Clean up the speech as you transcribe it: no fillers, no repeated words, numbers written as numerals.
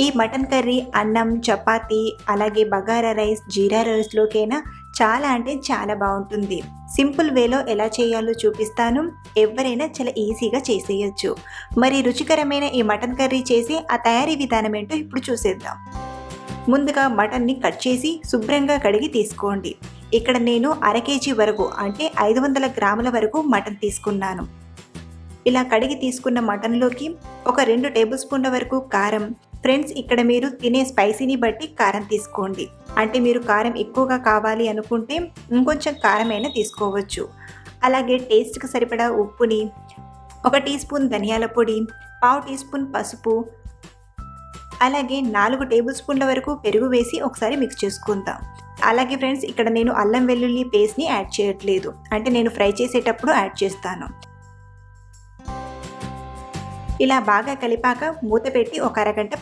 ఈ mutton curry అన్నం, చపాతీ, అలాగే బగారా రైస్, జీరా రైస్‌లోకైనా చాలా అంటే చాలా బావుంటుంది. సింపుల్ వేలో ఎలా చేయాలో చూపిస్తాను. ఎవ్వరైనా చాలా ఈజీగా చేసేయొచ్చు. మరి రుచికరమైన ఈ మటన్ కర్రీ చేసి ఆ తయారీ విధానం ఏంటో ఇప్పుడు చూసేద్దాం. ముందుగా మటన్‌ని కట్ చేసి శుభ్రంగా కడిగి తీసుకోండి. ఇక్కడ నేను అర కేజీ వరకు అంటే 500 గ్రాముల వరకు మటన్ తీసుకున్నాను. ఇలా కడిగి తీసుకున్న మటన్‌లోకి ఒక 2 టేబుల్ స్పూన్ల వరకు కారం. ఫ్రెండ్స్, ఇక్కడ మీరు తినే స్పైసీని బట్టి కారం తీసుకోండి. అంటే మీరు కారం ఎక్కువగా కావాలి అనుకుంటే ఇంకొంచెం కారమైనా తీసుకోవచ్చు. అలాగే టేస్ట్‌కి సరిపడా ఉప్పుని, ఒక టీ స్పూన్ ధనియాల పొడి, పావు టీ స్పూన్ పసుపు, అలాగే 4 టేబుల్ స్పూన్ల వరకు పెరుగు వేసి ఒకసారి మిక్స్ చేసుకుందాం. అలాగే ఫ్రెండ్స్, ఇక్కడ నేను అల్లం వెల్లుల్లి పేస్ట్‌ని యాడ్ చేయట్లేదు. అంటే నేను ఫ్రై చేసేటప్పుడు యాడ్ చేస్తాను. ఇలా బాగా కలిపాక మూత పెట్టి ఒక అరగంట